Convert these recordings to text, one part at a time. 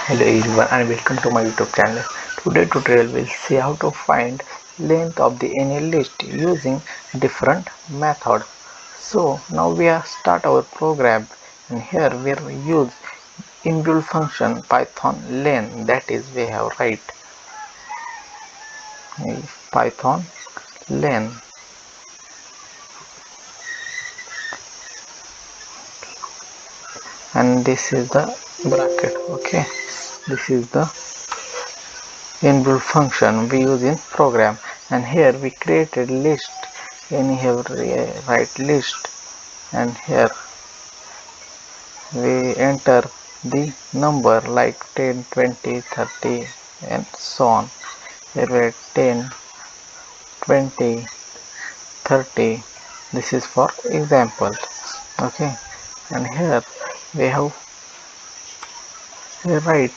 Hello everyone and welcome to my YouTube channel. Today tutorial will see how to find length of the any list using different method. So now we are start our program, and here we use inbuilt function python len, that is we have write python len, and this is the bracket. Okay, this is the inbuilt function we use in program, and here we created list, and here write list, and here we enter the number like 10, 20, 30 and so on. Here we 10, 20, 30. This is for example. Okay, and here we have we write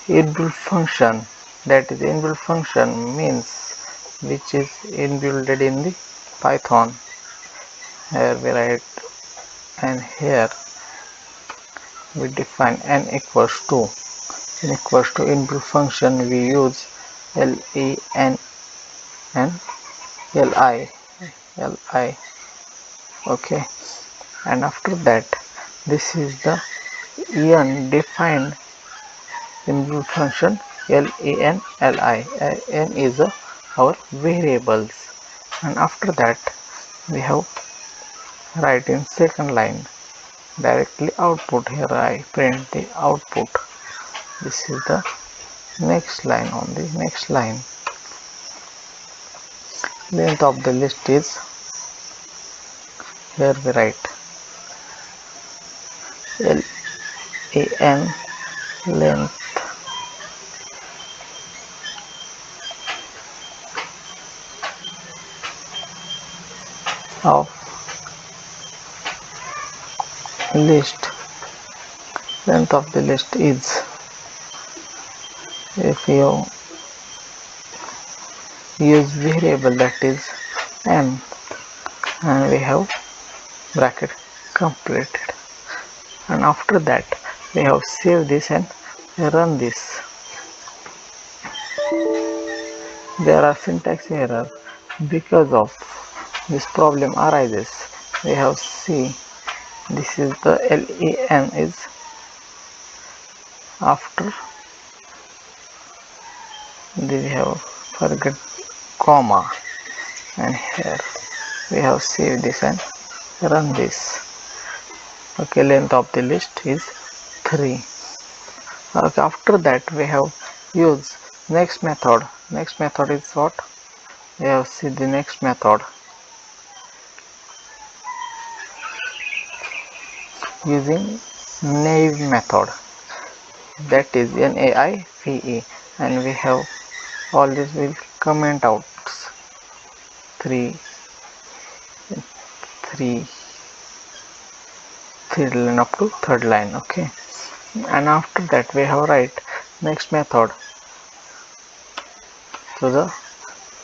inbuilt function, that is inbuilt function means which is inbuilt in the python. Here we write, and here we define n equals to inbuilt function we use len and li. Okay, and after that this is the en defined inbuilt function len li. N is our variables, and after that we have write in second line directly output. Here I print the output. This is the next line. On the next line, length of the list is, here we write len length of list. Length of the list is, if you use variable, that is n, and we have bracket completed, and after that we have save this and run this. There are syntax error because of this problem arises. We have see, this is the len is after we have forget comma, and here we have saved this and run this. Okay, length of the list is 3. Okay, after that we have use next method. Next method is what? We have see the next method using naive method, that is naive, and we have all this will comment out 3 3 third line up to third line. Okay, and after that we have write next method to the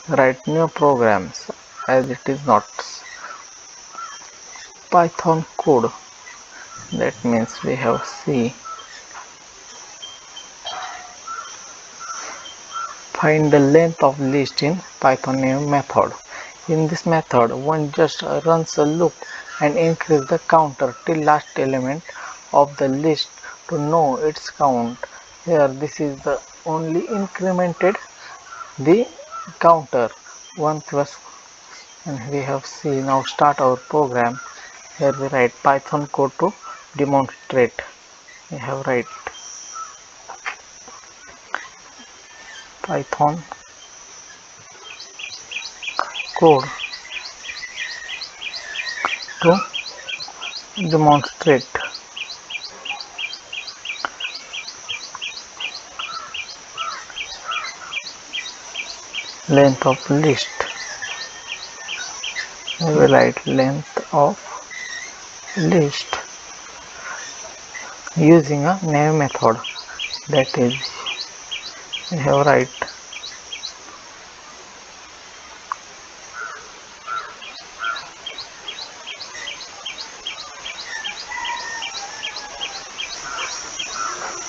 write new programs, as it is not python code. That means we have C, find the length of list in python name method. In this method one just runs a loop and increase the counter till last element of the list to know its count. Here this is the only incremented the counter 1 plus, and we have seen. Now start our program. Here we write python code to demonstrate. We have write python code to demonstrate length of list. We will write length of list using a naive method, that is we have write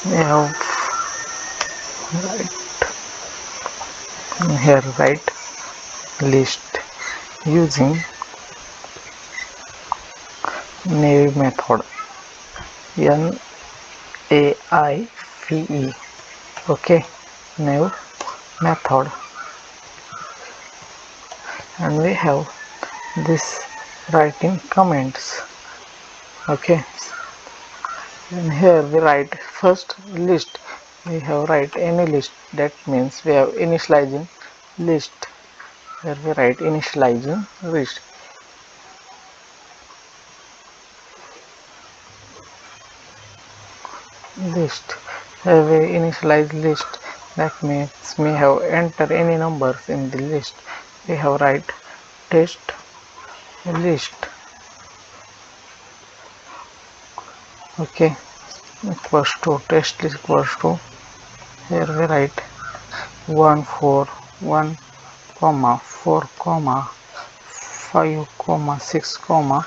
we have right, and here write list using naive method, NAIVE. Okay, naive method, and we have this writing comments. Okay, and here we write first list. We have write any list, that means we have initializing list. Here we write initializing list. Here we initialize list, that means we have enter any numbers in the list. We have write test list. Okay, equals to test list equals to, here we write 1 4 1 comma 4 comma 5 comma 6 comma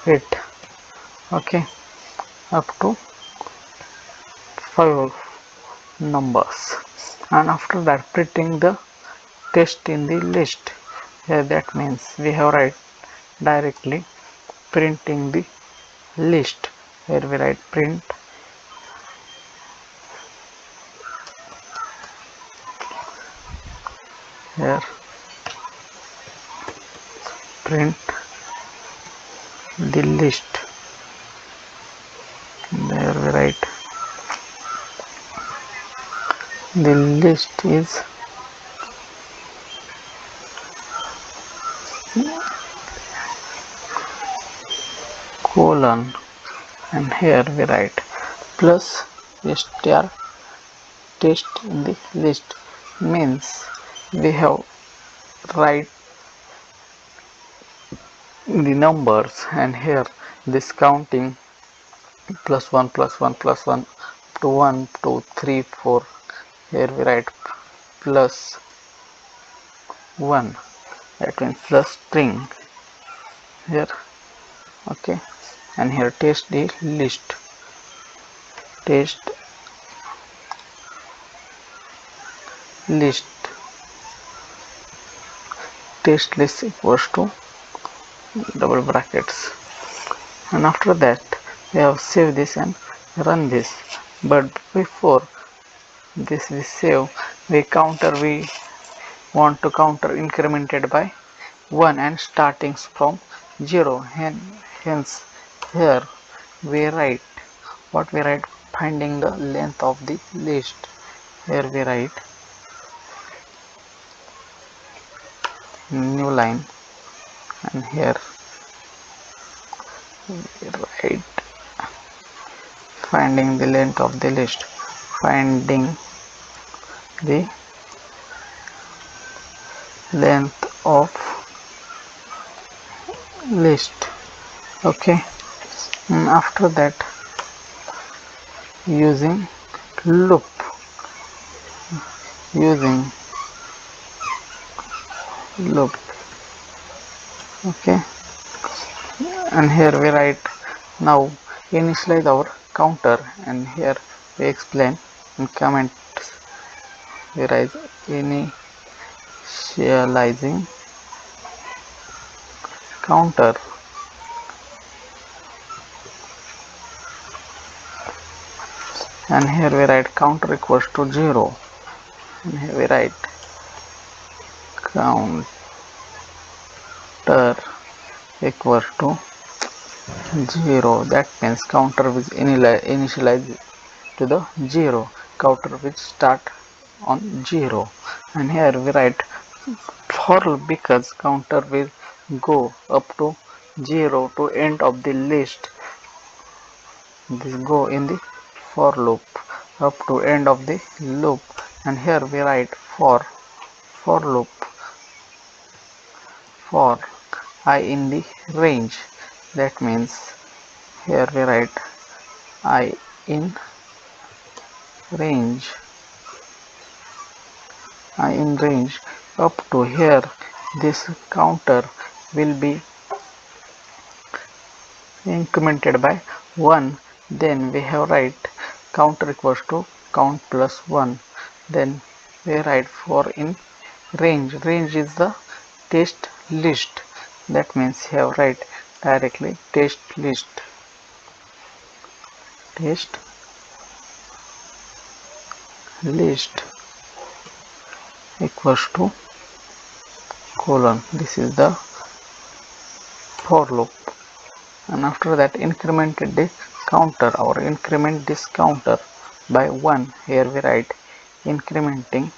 8. Okay, up to 5 numbers, and after that printing the test in the list. Here that means we have write directly printing the list. Here we write print here print the list. There we write the list is colon, and here we write plus star test in the list, means we have write the numbers, and here this counting plus 1 plus 1 plus 1 to 1 2 3 4. Here we write plus 1, that means plus string here. Okay, and here test the list, test list, test list equals to double brackets, and after that we have save this and run this. But before this we save, we want to counter incremented by 1 and starting from 0, hence here we write what we write, finding the length of the list. Here we write new line, and here we write finding the length of the list, finding the length of list. Okay, and after that using loop, using loop. Okay, and here we write now initialize our counter, and here we explain in comments. We write initializing counter, and here we write counter equals to 0, and here we write counter equals to 0, that means counter will initialize to the 0, counter will start on 0, and here we write for loop because counter will go up to 0 to end of the list. This go in the for loop up to end of the loop, and here we write for loop for I in the range, that means here we write I in range, I in range up to here. This counter will be incremented by 1, then we have write counter equals to count plus 1. Then we write for in range is the test list. That means here write directly test list equals to colon. This is the for loop, and after that incremented the counter or increment this counter by 1. Here we write incrementing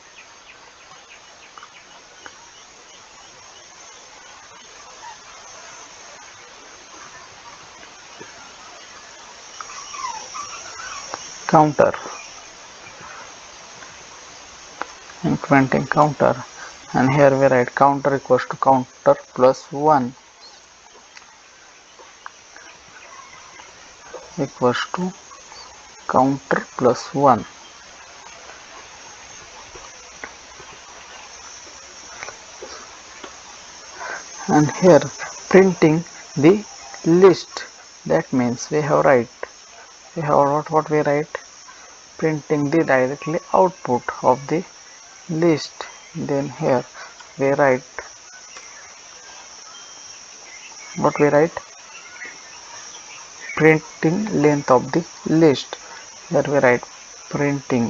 counter, and here we write counter equals to counter plus 1 equals to counter plus 1. And here printing the list. That means we have what we write, printing the directly output of the list. Then here we write what we write, printing length of the list. Here we write printing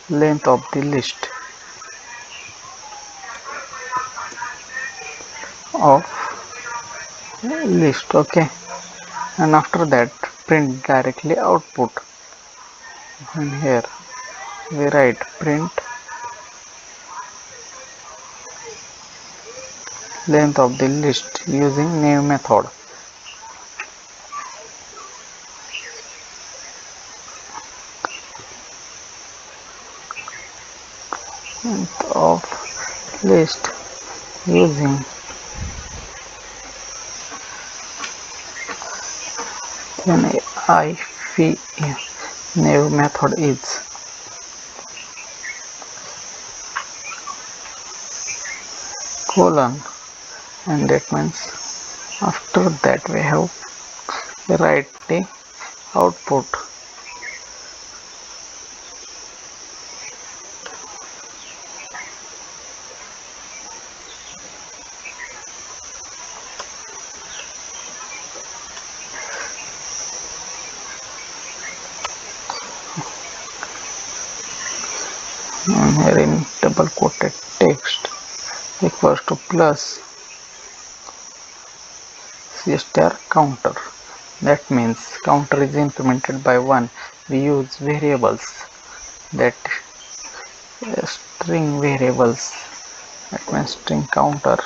length of the list okay. And after that print directly output, and here we write print length of the list using new method. Length of list using NIFE new method is colon, and that means after that we have write the output and here in double quoted text equals to plus C star counter. That means counter is incremented by 1. We use variables, that string variables, that means string counter.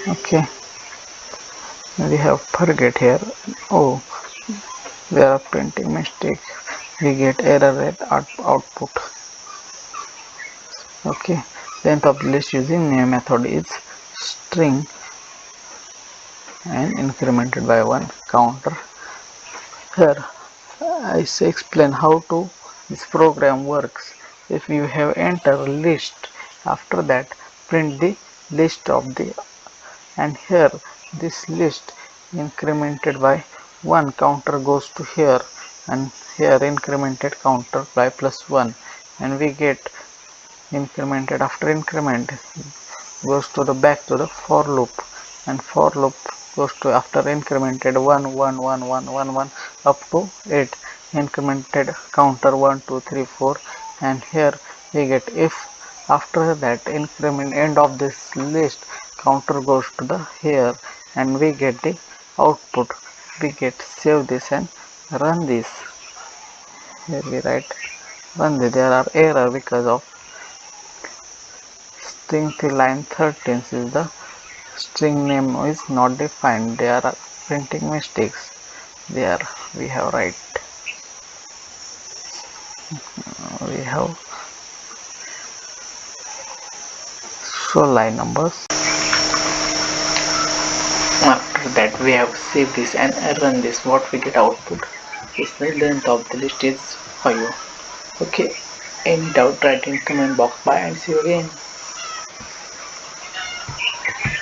Okay, we have forget here. Oh, there are printing mistake. We get error at output. Okay, length of the list using new method is string and incremented by 1 counter. Here I say explain how to this program works. If you have enter list, after that print the list of the, and here this list incremented by 1 counter goes to here, and here incremented counter by plus 1, and we get incremented. After increment goes to the back to the for loop, and for loop goes to after incremented 1 1 1 1 1 1 up to 8 incremented counter 1 2 3 4, and here we get if after that increment end of this list counter goes to the here, and we get the output. We get save this and run this. Here we write run this. There are error because of string till line 13 is the string name is not defined. There are printing mistakes. There we have show line numbers. After that we have save this and run this. What we get output is the length of the list is 5. Okay, any doubt write in comment box. Bye and see you again.